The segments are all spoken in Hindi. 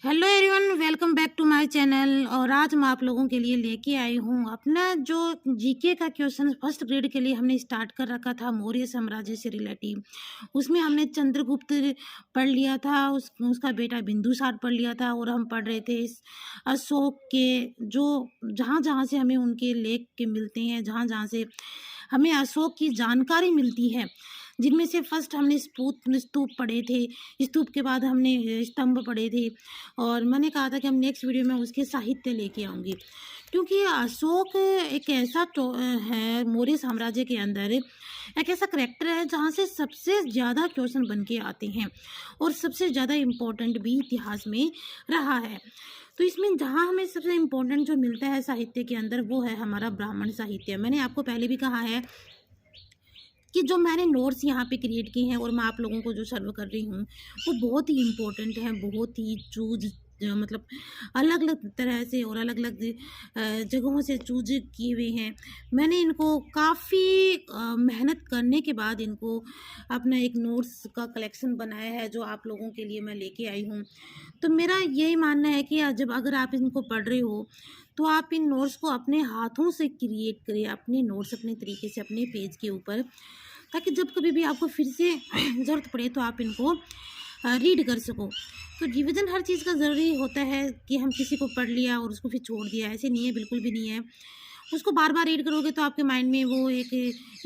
Hello everyone, welcome back to my channel. और आज मैं आप लोगों के लिए लेके आई हूँ अपना जो जीके का क्वेश्चन फर्स्ट ग्रेड के लिए हमने स्टार्ट कर रखा था मौर्य साम्राज्य से रिलेटिव। उसमें हमने चंद्रगुप्त पढ़ लिया था, उसका बेटा बिंदुसार पढ़ लिया था, और हम पढ़ रहे थे इस अशोक के जो जहाँ जहाँ से हमें उनके लेख के मिलते हैं, जहाँ जहाँ से हमें अशोक की जानकारी मिलती है, जिनमें से फर्स्ट हमने स्तूप पढ़े थे। स्तूप के बाद हमने स्तंभ पढ़े थे, और मैंने कहा था कि हम नेक्स्ट वीडियो में उसके साहित्य लेके आऊँगी, क्योंकि अशोक एक ऐसा है मौर्य साम्राज्य के अंदर, एक ऐसा करेक्टर है जहाँ से सबसे ज़्यादा क्वेश्चन बन के आते हैं और सबसे ज़्यादा इम्पोर्टेंट भी इतिहास में रहा है। तो इसमें जहाँ हमें सबसे इम्पोर्टेंट जो मिलता है साहित्य के अंदर, वो है हमारा ब्राह्मण साहित्य। मैंने आपको पहले भी कहा है कि जो मैंने नोट्स यहाँ पे क्रिएट किए हैं और मैं आप लोगों को जो सर्व कर रही हूँ, वो बहुत ही इम्पोर्टेंट है, बहुत ही मतलब अलग अलग तरह से और अलग अलग जगहों से चूज किए हुए हैं। मैंने इनको काफ़ी मेहनत करने के बाद इनको अपना एक नोट्स का कलेक्शन बनाया है, जो आप लोगों के लिए मैं लेके आई हूँ। तो मेरा यही मानना है कि जब अगर आप इनको पढ़ रहे हो, तो आप इन नोट्स को अपने हाथों से क्रिएट करें, अपने नोट्स अपने तरीके से अपने पेज के ऊपर, ताकि जब कभी भी आपको फिर से ज़रूरत पड़े तो आप इनको रीड कर सको। तो रिवीजन हर चीज़ का ज़रूरी होता है कि हम किसी को पढ़ लिया और उसको फिर छोड़ दिया, ऐसे नहीं है, बिल्कुल भी नहीं है। उसको बार बार रीड करोगे तो आपके माइंड में वो एक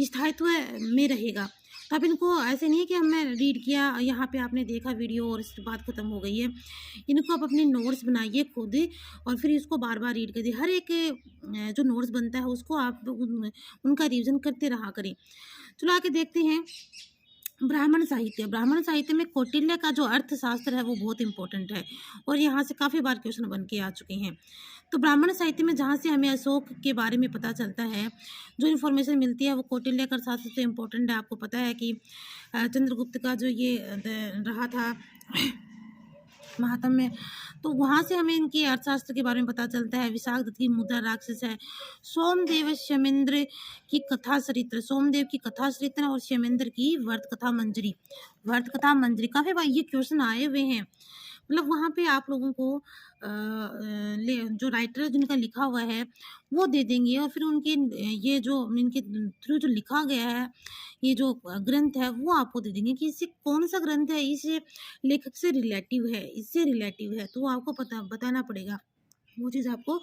स्थायित्व में रहेगा। तो आप इनको ऐसे नहीं है कि हमने रीड किया, यहाँ पे आपने देखा वीडियो और इसके बाद ख़त्म हो गई है। इनको आप अपने नोट्स बनाइए खुद, और फिर इसको बार बार रीड करिए। हर एक जो नोट्स बनता है उसको आप उनका रिवीजन करते रहा करें। चलो आके देखते हैं ब्राह्मण साहित्य। ब्राह्मण साहित्य में कौटिल्य का जो अर्थशास्त्र है वो बहुत इंपॉर्टेंट है, और यहाँ से काफ़ी बार क्वेश्चन बन के आ चुके हैं। तो ब्राह्मण साहित्य में जहाँ से हमें अशोक के बारे में पता चलता है, जो इन्फॉर्मेशन मिलती है, वो कौटिल्य का अर्थशास्त्र से इम्पोर्टेंट है। आपको पता है कि चंद्रगुप्त का जो ये रहा था महात्म्य, तो वहाँ से हमें इनके अर्थशास्त्र के बारे में पता चलता है। विशाखदत्त की मुद्रा राक्षस है, सोमदेव शमेंद्र की कथा चरित्र, सोमदेव की कथा चरित्र और शमेंद्र की वर्त कथा मंजरी। वर्त कथा मंजरी काफ़ी बार ये क्वेश्चन आए हुए हैं। मतलब वहाँ पे आप लोगों को जो राइटर जिनका लिखा हुआ है वो दे देंगे, और फिर उनके ये जो इनके थ्रू जो लिखा गया है, ये जो ग्रंथ है वो आपको दे देंगे कि इससे कौन सा ग्रंथ है, इस लेखक से रिलेटिव है, इससे रिलेटिव है, तो वो आपको बताना पड़ेगा। वो चीज़ आपको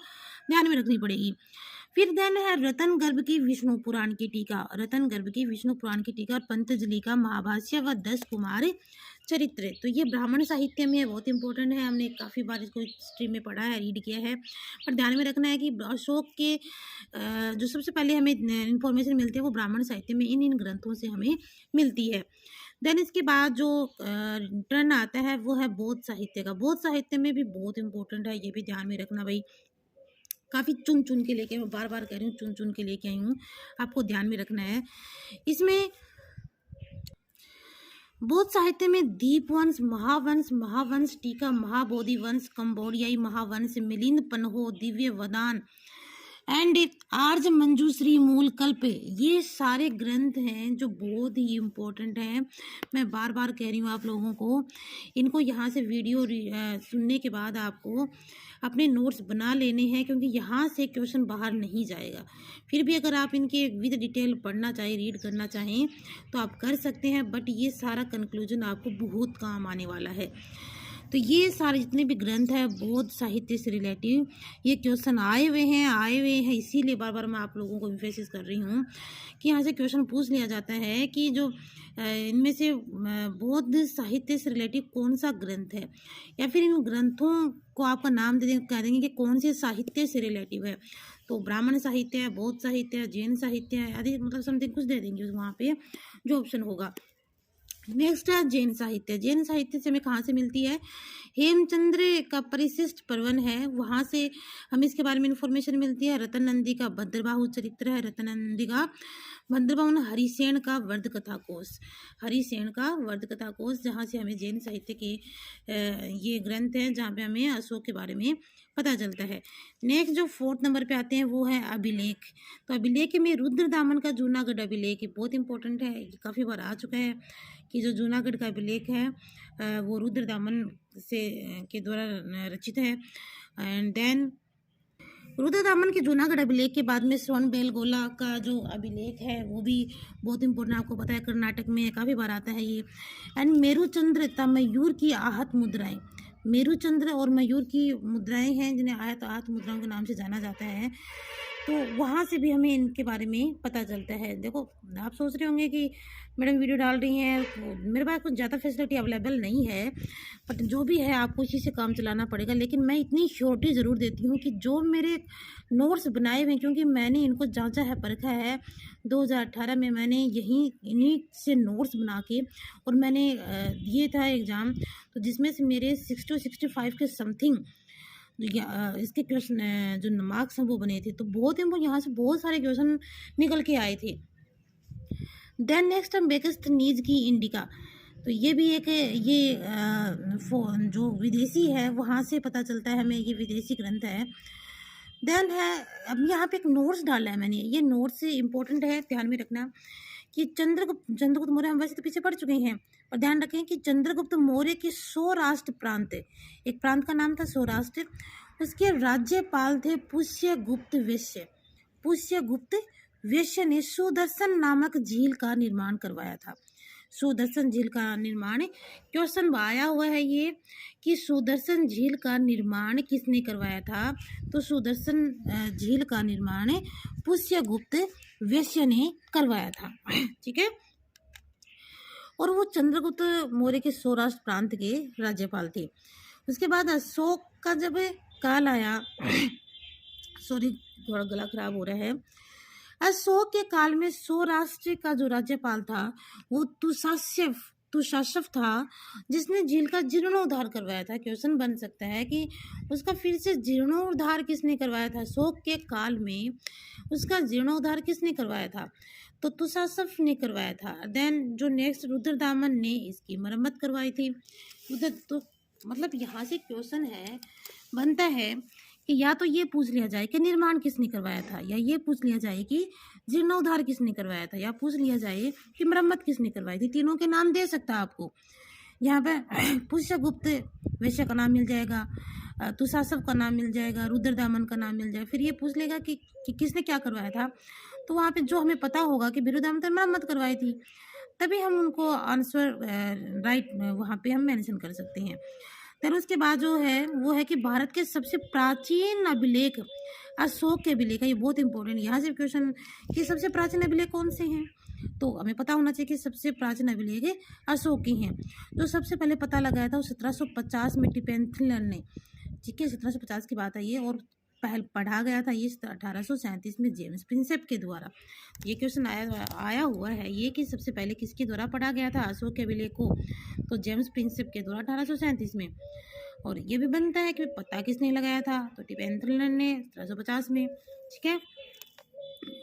ध्यान में रखनी पड़ेगी। फिर देन है रतन गर्भ की विष्णु पुराण की टीका, रतन गर्भ की विष्णु पुराण की टीका और पंतजलि का महाभाष्य व 10 कुमार चरित्र। तो ये ब्राह्मण साहित्य में है, बहुत इंपॉर्टेंट है। हमने काफ़ी बार इसको हिस्ट्री में पढ़ा है, रीड किया है, पर ध्यान में रखना है कि अशोक के जो सबसे पहले हमें इंफॉर्मेशन मिलती है वो ब्राह्मण साहित्य में इन ग्रंथों से हमें मिलती है। देन इसके बाद जो टर्न आता है वो है बौद्ध साहित्य का। बौद्ध साहित्य में भी बहुत इंपॉर्टेंट है, ये भी ध्यान में रखना भाई। काफ़ी चुन चुन के लेके, मैं बार बार कह रही हूँ, चुन चुन के लेके आई हूँ, आपको ध्यान में रखना है। इसमें बौद्ध साहित्य में दीपवंश, महावंश, महावंश टीका, महाबोधि वंश, कंबोडियाई महावंश, मिलिंद पन्हो, दिव्य वदान एंड आर्ज मंजूश्री मूल कल्प, ये सारे ग्रंथ हैं जो बहुत ही इम्पोर्टेंट हैं। मैं बार बार कह रही हूँ आप लोगों को, इनको यहाँ से वीडियो सुनने के बाद आपको अपने नोट्स बना लेने हैं, क्योंकि यहाँ से क्वेश्चन बाहर नहीं जाएगा। फिर भी अगर आप इनके विद डिटेल पढ़ना चाहें, रीड करना चाहें, तो आप कर सकते हैं, बट ये सारा कंक्लूजन आपको बहुत काम आने वाला है। तो ये सारे जितने भी ग्रंथ हैं बौद्ध साहित्य से रिलेटिव, ये क्वेश्चन आए हुए हैं, इसीलिए बार बार मैं आप लोगों को इम्फेसिस कर रही हूँ कि यहाँ से क्वेश्चन पूछ लिया जाता है कि जो इनमें से बौद्ध साहित्य से रिलेटिव कौन सा ग्रंथ है, या फिर इन ग्रंथों को आपका नाम दे देंगे, कह देंगे कि कौन से साहित्य से रिलेटिव है। तो ब्राह्मण साहित्य है, बौद्ध साहित्य है, जैन साहित्य है, आदि मतलब समथिंग कुछ दे देंगे वहाँ पे जो ऑप्शन होगा। नेक्स्ट है जैन साहित्य। जैन साहित्य से हमें कहाँ से मिलती है, हेमचंद्र का परिशिष्ट पर्वन है, वहाँ से हमें इसके बारे में इंफॉर्मेशन मिलती है। रतन नंदी का भद्रबाहु चरित्र है, रतन नंदी का भद्रबाहु, हरिसेन का वर्ध कथा कोश, हरिसेन का वर्ध कथा कोश, जहाँ से हमें जैन साहित्य के ये ग्रंथ हैं, जहाँ पे हमें अशोक के बारे में पता चलता है। नेक्स्ट जो 4th नंबर पे आते हैं वो है अभिलेख। तो अभिलेख में रुद्रदामन का जूनागढ़ अभिलेख बहुत इंपॉर्टेंट है, ये काफ़ी बार आ चुका है। कि जो जूनागढ़ का अभिलेख है वो रुद्रदामन से के द्वारा रचित है। एंड देन रुद्रदामन के जूनागढ़ अभिलेख के बाद में श्रवणबेलगोला का जो अभिलेख है वो भी बहुत इंपॉर्टेंट, आपको पता है कर्नाटक में काफ़ी बार आता है ये। एंड मेरुचंद्र तथा मयूर की आहत मुद्राएं, मेरुचंद्र और मयूर की मुद्राएं हैं जिन्हें आहत मुद्राओं के नाम से जाना जाता है। तो वहाँ से भी हमें इनके बारे में पता चलता है। देखो, आप सोच रहे होंगे कि मैडम वीडियो डाल रही हैं तो मेरे पास कुछ ज़्यादा फैसिलिटी अवेलेबल नहीं है, बट जो भी है आपको इसी से काम चलाना पड़ेगा। लेकिन मैं इतनी श्योरिटी ज़रूर देती हूँ कि जो मेरे नोट्स बनाए हुए हैं, क्योंकि मैंने इनको जांचा है, परखा है, 2018 में मैंने इन्हीं से नोट्स बना के और मैंने दिए था एग्ज़ाम, तो जिसमें से मेरे 60 to 65 के समथिंग इसके क्वेश्चन जो मार्क्स हैं वो बने थे। तो बहुत यहाँ से बहुत सारे क्वेश्चन निकल के आए थे। देन नेक्स्ट हम बेकस्तनीज की इंडिका, तो ये भी एक जो विदेशी है वहाँ से पता चलता है हमें, ये विदेशी ग्रंथ है। देन है, अब यहाँ पे एक नोट्स डाला है मैंने, ये नोट्स इम्पोर्टेंट है, ध्यान में रखना कि चंद्रगुप्त मौर्य हम वैसे तो पीछे पढ़ चुके हैं, पर ध्यान रखें कि चंद्रगुप्त मौर्य के सौराष्ट्र प्रांत, एक प्रांत का नाम था सौराष्ट्र, उसके राज्यपाल थे पुष्यगुप्त वैश्य। पुष्यगुप्त वैश्य ने सुदर्शन नामक झील का निर्माण करवाया था। सुदर्शन झील का निर्माण, क्वेश्चन आया हुआ है ये कि सुदर्शन झील का निर्माण किसने करवाया था, तो सुदर्शन झील का निर्माण पुष्यगुप्त वैश्य ने करवाया था। ठीक है, और वो चंद्रगुप्त मौर्य के सौराष्ट्र प्रांत के राज्यपाल थे। उसके बाद अशोक का जब काल आया, सॉरी थोड़ा गला खराब हो रहा है, अशोक के काल में सौराष्ट्र का जो राज्यपाल था वो तुषाशव था, जिसने झील का जीर्णोद्धार करवाया था। क्वेश्चन बन सकता है कि उसका फिर से जीर्णोद्धार किसने करवाया था, अशोक के काल में उसका जीर्णोद्धार किसने करवाया था, तो तुषाशव ने करवाया था। देन जो नेक्स्ट रुद्रदामन ने इसकी मरम्मत करवाई थी। तो मतलब यहाँ से क्वेश्चन है बनता है कि या तो ये पूछ लिया जाए कि निर्माण किसने करवाया था, या ये पूछ लिया जाए कि जीर्णोद्धार किसने करवाया था, या पूछ लिया जाए कि मरम्मत किसने करवाई थी। तीनों के नाम दे सकता है आपको। यहाँ पे पुष्यगुप्त वैश्य का नाम मिल जाएगा, तुषाशव का नाम मिल जाएगा, रुद्रदामन का नाम मिल जाएगा। फिर ये पूछ लेगा कि किसने क्या करवाया था, तो वहाँ पे जो हमें पता होगा कि बिरुदामन ने मरम्मत करवाई थी, तभी हम उनको आंसर राइट वहाँ पे हम मेंशन कर सकते हैं। फिर उसके बाद जो है वो है कि भारत के सबसे प्राचीन अभिलेख अशोक के अभिलेख है। ये बहुत इंपॉर्टेंट, यहाँ से क्वेश्चन कि सबसे प्राचीन अभिलेख कौन से हैं, तो हमें पता होना चाहिए कि सबसे प्राचीन अभिलेख अशोक के हैं। जो सबसे पहले पता लगाया था वो 1750 में टिपेंथलन ने, ठीक है, 1750 की बात है ये, और पढ़ा गया था ये 1837 में जेम्स प्रिंसेप के द्वारा। ये क्वेश्चन आया हुआ है ये कि सबसे पहले किसके द्वारा पढ़ा गया था अशोक के अभिलेख को, तो जेम्स प्रिंसेप के द्वारा 1837 में। और ये भी बनता है कि पता किसने लगाया था, तो टिपेंथलन ने 1750 में। ठीक है,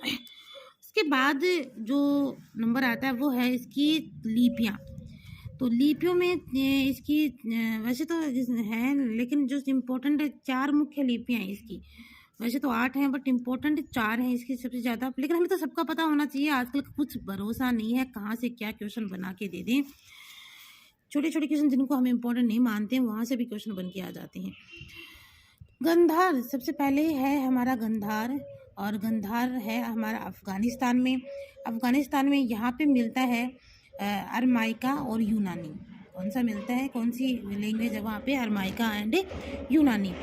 उसके बाद जो नंबर आता है वो है इसकी लिपियाँ। तो लिपियों में इसकी वैसे तो है, लेकिन जो इम्पोर्टेंट है 4 मुख्य लिपियाँ हैं इसकी, वैसे तो 8 हैं बट इम्पोर्टेंट 4 हैं इसकी सबसे ज़्यादा। लेकिन हमें तो सबका पता होना चाहिए, आजकल कुछ भरोसा नहीं है कहाँ से क्या क्वेश्चन बना के दे दें। छोटे छोटे क्वेश्चन जिनको हम इम्पोर्टेंट नहीं मानते हैं वहाँ से भी क्वेश्चन बन के आ जाते हैं। गंधार सबसे पहले है हमारा गंधार, और गंधार है हमारा अफगानिस्तान में। अफगानिस्तान में यहाँ पे मिलता है अरमाइका और यूनानी। कौन सा मिलता है, कौन सी लैंग्वेज है वहाँ पे, अरमाइका एंड यूनानी।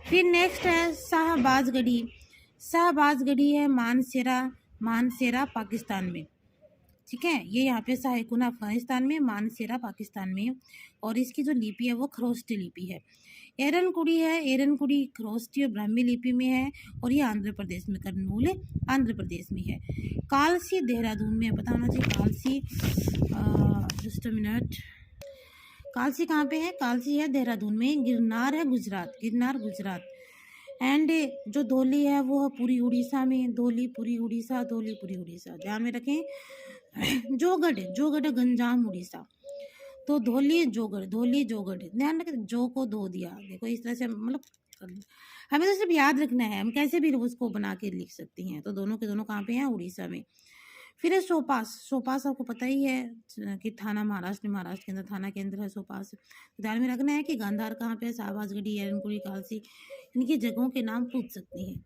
फिर नेक्स्ट है शाहबाजगढ़ी। शाहबाजगढ़ी है मानसेरा पाकिस्तान में। ठीक है, ये यहाँ पे साहिकुना अफगानिस्तान में, मानसेरा पाकिस्तान में, और इसकी जो लिपि है वो खरोष्टी लिपि है। एरनकुड़ी है, एरनकुड़ी खरोष्टी और ब्राह्मी लिपि में है, और ये आंध्र प्रदेश में, कर्नूल आंध्र प्रदेश में है। कालसी देहरादून में, पता होना चाहिए Kalsi, just a minute, Kalsi कहाँ पे है, कालसी है देहरादून में। गिरनार है गुजरात, गिरनार गुजरात। एंड जो धौली है वो है पूरी उड़ीसा में, धौली पूरी उड़ीसा, धौली पूरी उड़ीसा, ध्यान में रखें। जोगढ़ गंजाम उड़ीसा, तो धौली जोगढ़, ध्यान रखें, जो को धो दिया। देखो इस तरह से मतलब हमें तो सिर्फ याद रखना है, हम कैसे भी उसको बना के लिख सकते हैं। तो दोनों के दोनों कहाँ पे हैं, उड़ीसा में। फिर है सोपास। सोपास आपको पता ही है कि थाना महाराष्ट्र में, महाराष्ट्र के अंदर थाना के अंदर है सोपास। तो ध्यान में रखना है कि गांधार कहाँ पे है, शाहबाजगढ़ी, एरनकुड़ी, कालसी, इनकी जगहों के नाम पूछ सकती हैं।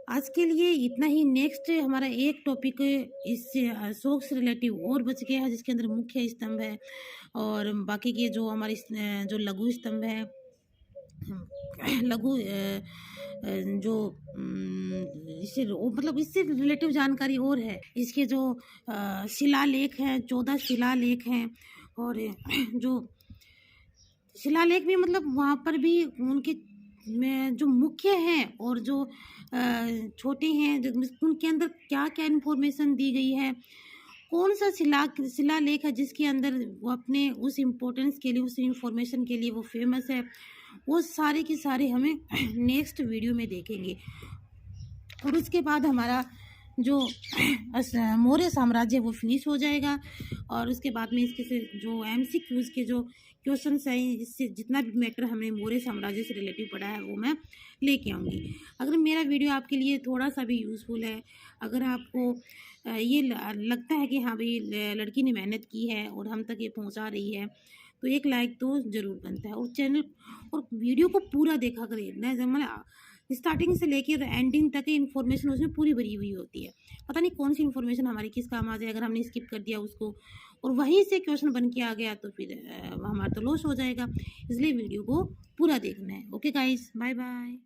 आज के लिए इतना ही। नेक्स्ट हमारा एक टॉपिक इससे अशोक से रिलेटिव और बच गया है, जिसके अंदर मुख्य स्तंभ है और बाकी के जो हमारे जो लघु स्तंभ है, लघु जो इससे मतलब इससे रिलेटिव जानकारी और है। इसके जो शिलालेख हैं, 14 शिलालेख हैं और जो शिलालेख भी मतलब वहाँ पर भी उनके में जो मुख्य हैं और जो छोटे हैं, जो उनके अंदर क्या क्या इन्फॉर्मेशन दी गई है, कौन सा शिलालेख है जिसके अंदर वो अपने उस इम्पोर्टेंस के लिए, उस इन्फॉर्मेशन के लिए वो फेमस है, वो सारे के सारे हमें नेक्स्ट वीडियो में देखेंगे। और उसके बाद हमारा जो मौर्य साम्राज्य वो फिनिश हो जाएगा और उसके बाद में इसके से जो एमसीक्यूज के जो क्वेश्चंस हैं, इससे जितना भी मैटर हमने मौर्य साम्राज्य से रिलेटिव पढ़ा है वो मैं लेके आऊँगी। अगर मेरा वीडियो आपके लिए थोड़ा सा भी यूज़फुल है, अगर आपको ये लगता है कि हाँ भाई लड़की ने मेहनत की है और हम तक ये पहुँचा रही है, तो एक लाइक तो ज़रूर बनता है। और चैनल और वीडियो को पूरा देखा करिए, मतलब स्टार्टिंग से लेके एंडिंग तक इन्फॉर्मेशन उसमें पूरी भरी हुई होती है। पता नहीं कौन सी इन्फॉर्मेशन हमारी किस काम आ जाए, अगर हमने स्किप कर दिया उसको और वहीं से क्वेश्चन बन के आ गया तो फिर हमारा तो लॉस हो जाएगा। इसलिए वीडियो को पूरा देखना है। Okay guys, bye bye.